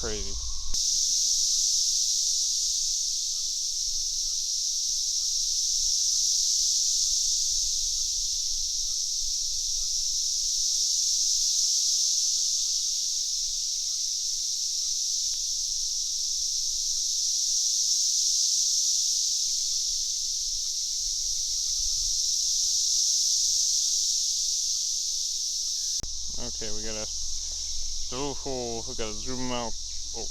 crazy. Okay, we gotta zoom out. Oh.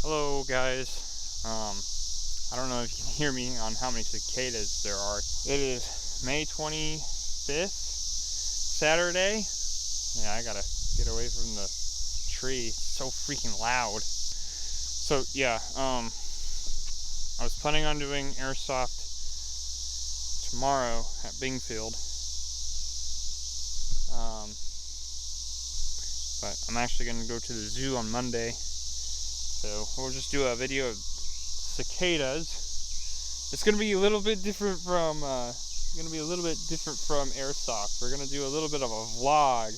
Hello guys. I don't know if you can hear me on how many cicadas there are. It is May 25th, Saturday. Yeah, I gotta get away from the tree. It's so freaking loud. So yeah, I was planning on doing Airsoft tomorrow at Bingfield. But I'm actually going to go to the zoo on Monday, so we'll just do a video of cicadas. It's going to be a little bit different from Airsoft. We're going to do a little bit of a vlog.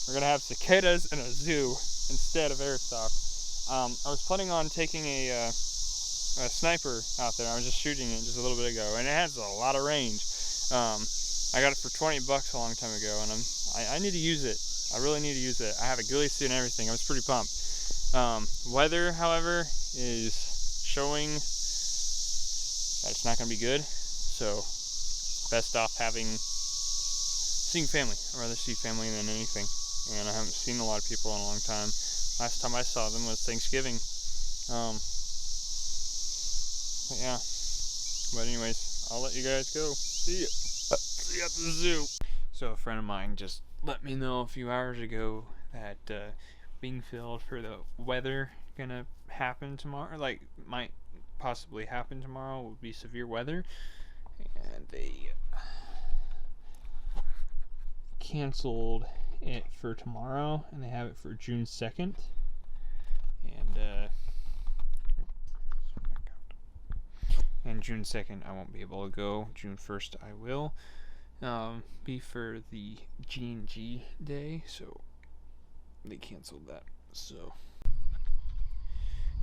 We're going to have cicadas in a zoo instead of Airsoft. I was planning on taking a sniper out there. I was just shooting it just a little bit ago, and it has a lot of range. I got it for $20 a long time ago, and I need to use it. I really need to use it. I have a ghillie suit and everything. I was pretty pumped. Weather, however, is showing that it's not going to be good. So, best off seeing family. I'd rather see family than anything. And I haven't seen a lot of people in a long time. Last time I saw them was Thanksgiving. But yeah. But anyways, I'll let you guys go. See ya. See you at the zoo. So a friend of mine just let me know a few hours ago that Bingfield, for the weather gonna happen tomorrow, like might possibly happen tomorrow, will be severe weather, and they canceled it for tomorrow, and they have it for June 2nd, and June 2nd I won't be able to go. June 1st I will. Be for the G&G day, so they canceled that. So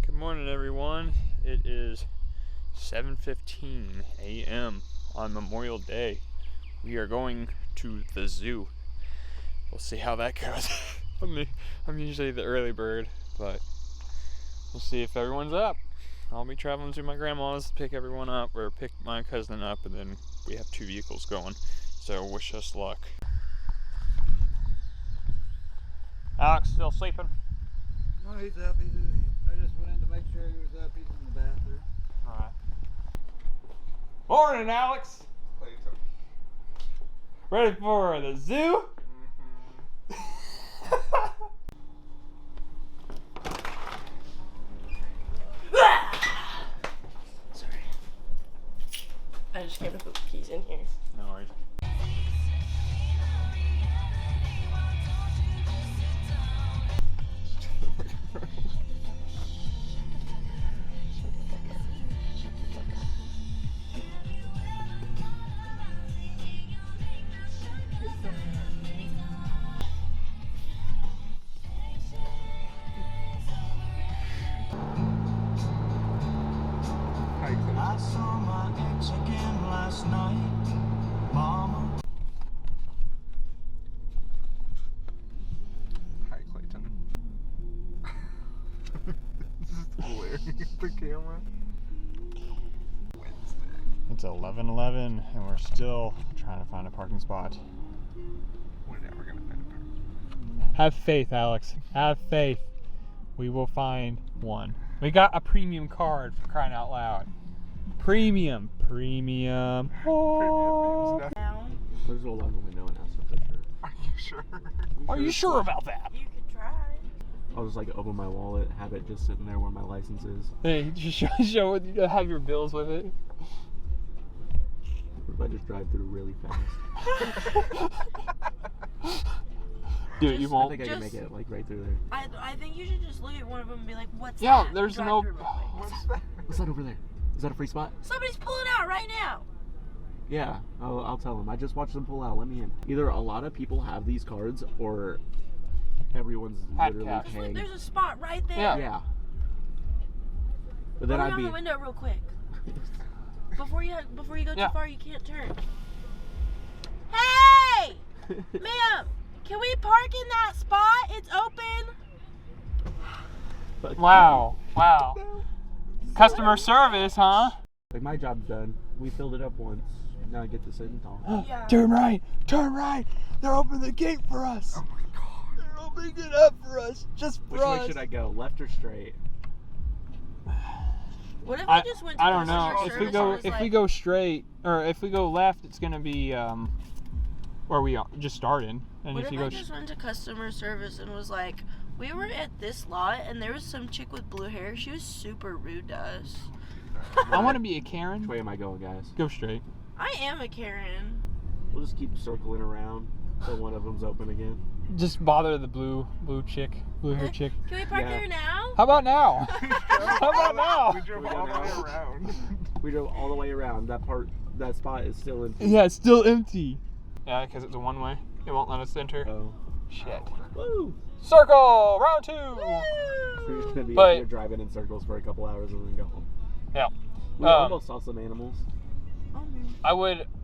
good morning everyone. It is 7:15 a.m. on Memorial Day. We are going to the zoo. We'll see how that goes. I'm usually the early bird, but we'll see if everyone's up. I'll be traveling to my grandma's to pick everyone up, or pick my cousin up, and then we have 2 vehicles going. So wish us luck. Alex still sleeping? No, he's up. I just went in to make sure he was up. He's in the bathroom. Alright. Morning, Alex! Ready for the zoo? Sorry. I just came to put keys in here. No worries. I saw my ex again last night, Mama. Hi, Clayton. This is glaring at the camera. Wednesday. It's 11:11 and we're still trying to find a parking spot. We're never gonna find a parking spot. Have faith, Alex. Have faith. We will find one. We got a premium card, for crying out loud. Premium. Oh. Premium means nothing. There's roll down the window and ask if they're sure. Are you sure? Are you sure about that? You could try. I'll just like open my wallet, have it just sitting there where my license is. Hey, just show it. Have your bills with it. Or if I just drive through really fast. Dude, you I won't. think I can make it like right through there. I think you should just look at one of them and be like, what's Yeah, that? there's Drive no. through real quick. What's that? What's that over there? Is that a free spot? Somebody's pulling out right now. Yeah, I'll tell them. I just watched them pull out. Let me in. Either a lot of people have these cards, or everyone's Hat literally caps. paying. There's a spot right there. Yeah. Yeah. But then Roll I'd down be. the window real quick. Before you go Yeah. too far, you can't turn. Hey, ma'am, can we park in that spot? It's open. Wow. Wow. Customer service, huh? Like my job's done. We filled it up once. Now I get to sit and talk. Yeah. Turn right. Turn right. They're opening the gate for us. Oh my god. They're opening it up for us. Just for Which way us. should I go? Left or straight? What if we just went to I don't know. customer If we service go and was if we like, go straight or if we go left, it's gonna be where we just started. And what if if you I go just went to customer service and was like, we were at this lot and there was some chick with blue hair. She was super rude to us. I want to be a Karen. Which way am I going, guys? Go straight. I am a Karen. We'll just keep circling around till one of them's open again. Just bother the blue hair chick. Can we park Yeah. there now? How about now? How about now? We drove We all don't the way know. around. We drove all the way around. That spot is still empty. Yeah, it's still empty. Yeah, because it's a one way. It won't let us enter. Oh. Shit. Woo! Circle round 2. So you're just gonna be But- up here driving in circles for a couple hours and then go home. Yeah. We almost saw some animals. Oh, I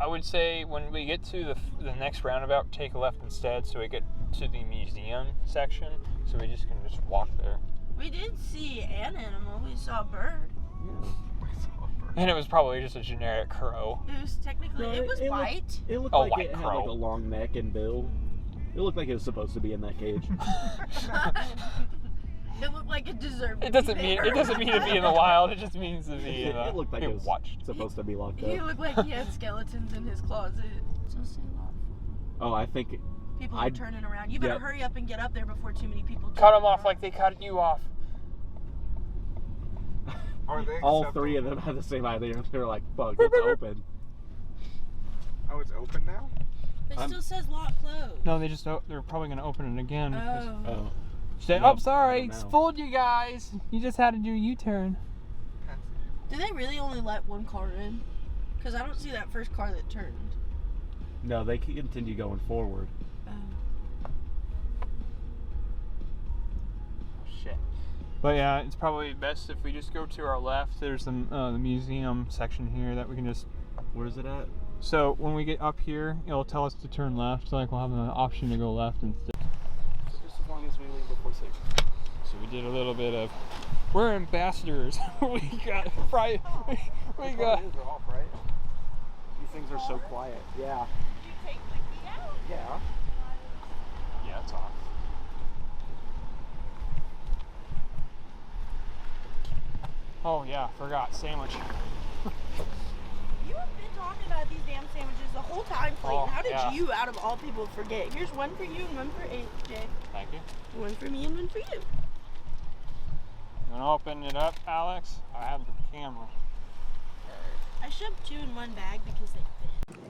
would say when we get to the next roundabout, take a left instead, so we get to the museum section, so we just can just walk there. we did see an animal. We saw a bird. And it was probably just a generic crow. It was technically, No, it was it looked- white. It looked A like white it had crow. like a long neck and bill. It looked like it was supposed to be in that cage. It looked like it deserved to It doesn't be mean there. it doesn't mean to be in the wild. It just means to be in the. It looked like it was watched. supposed to be locked He up. looked like he had skeletons in his closet. So say a lot. Oh, I think People are I'd- turning around. You better Yep. hurry up and get up there before too many people Cut jump them off around. like they cut you off. Are they all accepting- three of them had the same idea. They were like, "Fuck, it's open." Oh, it's open now? It I'm- still says lock closed. No, they're probably gonna open it again. Because Oh. Oh, say, No, oh, sorry, I don't know. fooled you guys. You just had to do a U-turn. Did they really only let one car in? Because I don't see that first car that turned. no, they continue going forward. Shit. But yeah, it's probably best if we just go to our left. There's the museum section here that we can just. Where's it at? So when we get up here, it'll tell us to turn left. Like we'll have an option to go left instead. Just as long as we leave before 6. So we did a little bit of. We're ambassadors. we got we got. They're off, right? These things are so quiet. Yeah. Did you take the key out? Yeah. Yeah, it's off. Oh yeah, forgot sandwich. You have been talking about these damn sandwiches the whole time, Clayton. Oh, How did yeah. you, out of all people, forget? Here's one for you and one for AJ. Thank you. One for me and one for you. You wanna open it up, Alex? I have the camera. I shoved 2 in one bag because they fit.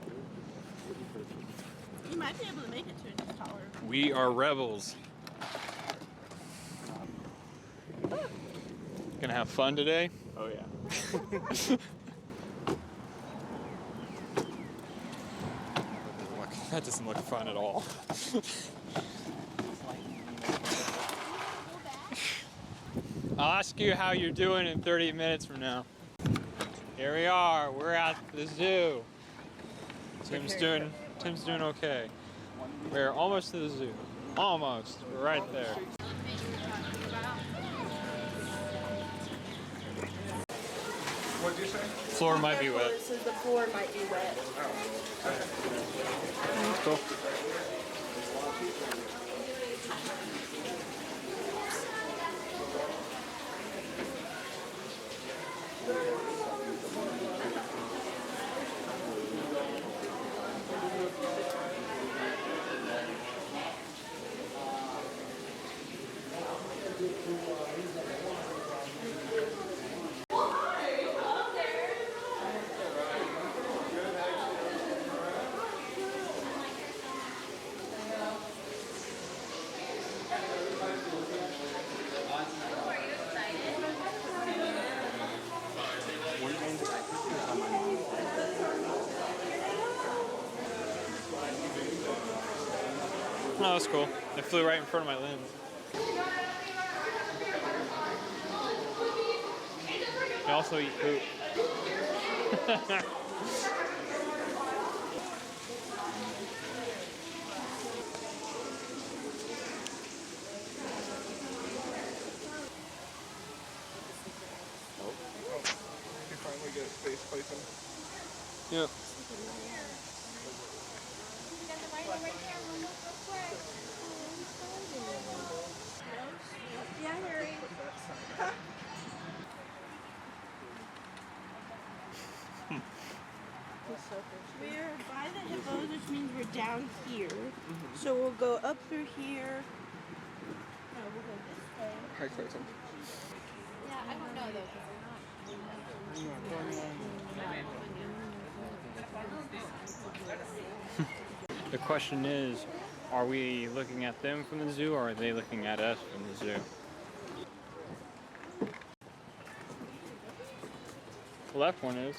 You might be able to make it to an taller. We are rebels. Gonna have fun today? Oh yeah. That doesn't look fun at all. I'll ask you how you're doing in 30 minutes from now. Here we are. We're at the zoo. Tim's doing okay. We're almost to the zoo. Almost. We're right there. What'd you say? Floor might be wet. It says the floor might be wet. That's cool. Oh, that's cool. They flew right in front of my lens. They also eat poop. You finally get space placing. Yep. Yeah, Harry. We're by the hippos, which means we're down here. So we'll go up through here. No, we'll go this way. Hi, Clayton. Yeah, I don't know though, because The question is, are we looking at them from the zoo or are they looking at us from the zoo? The left one is.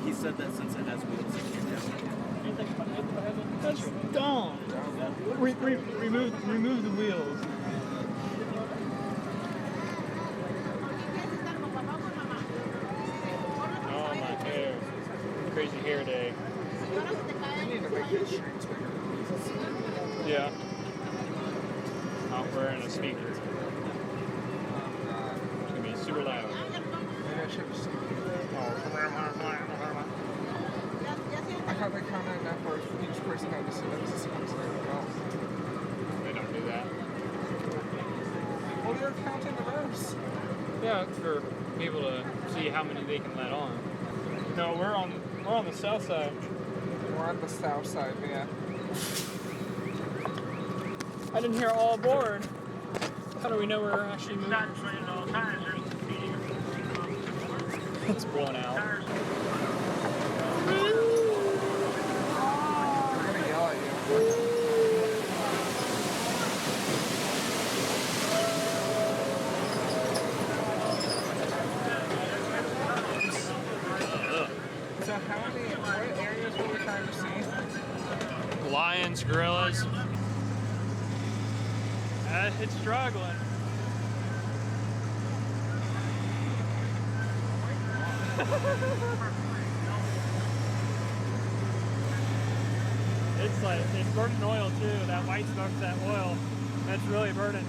He said that since it has wheels, it can't That's dumb. Remove the wheels. Oh, my hair. Crazy hair day. I need to make this streets bigger. Yeah. I'm wearing a speaker. It's gonna be super loud. Maybe I should have seen. I thought they counted enough where each person had to sit up to see how many else. They don't do that. Well, they're counting the rows. Yeah, it's for people to see how many they can let on. No, we're on the south side. We're on the south side, yeah. I didn't hear all aboard. How do we know we're actually moving? It's blowing out. They're gonna yell at you. So how many, what areas were we trying to see? Lions, gorillas. It's struggling. It's burning oil too. That white smoke's that oil. That's really burning.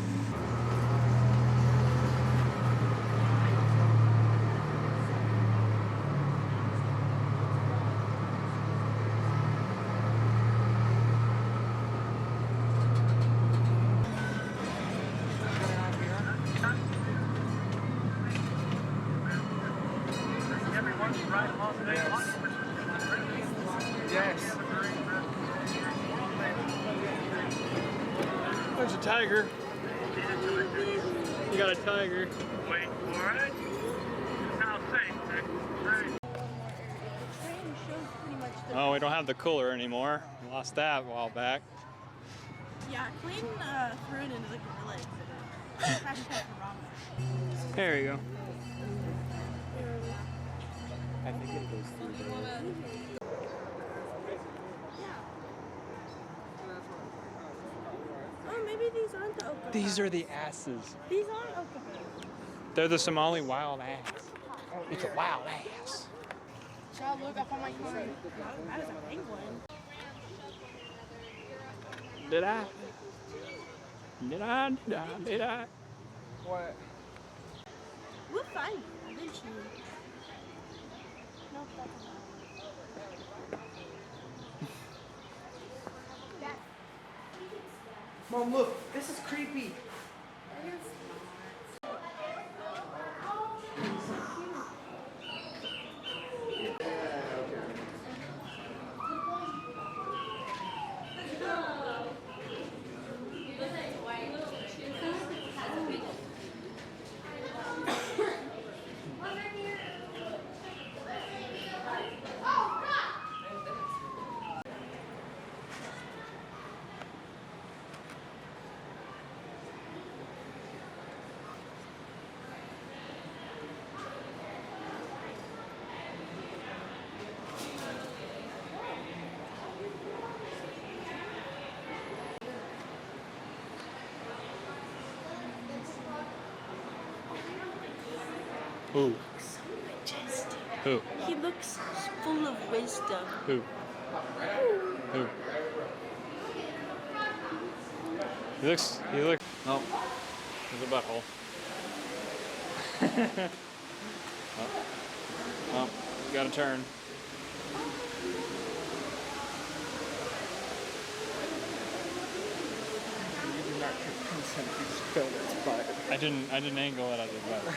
Yes. There's a tiger. You got a tiger. Wait for it. Now safe. Train shows pretty much the. Oh, we don't have the cooler anymore. We lost that a while back. Yeah, Clayton threw it into the gorilla exhibit. Hashtag Rama. There you go. I think it goes through there. Oh, maybe these aren't the okapis. These are the asses. These aren't okapis. They're the Somali wild ass. It's a wild ass. Child, look up on my phone. That is a penguin. Did I? Did I? Did I? Did I? What? We'll find you eventually. Nope, that's not. Mom, look, this is creepy. Who? So majestic. Who? He looks full of wisdom. Who? Who? He looks. Oh, there's a butthole. Oh, gotta turn. You do not give consent to spill its butt. I didn't angle it as a butt.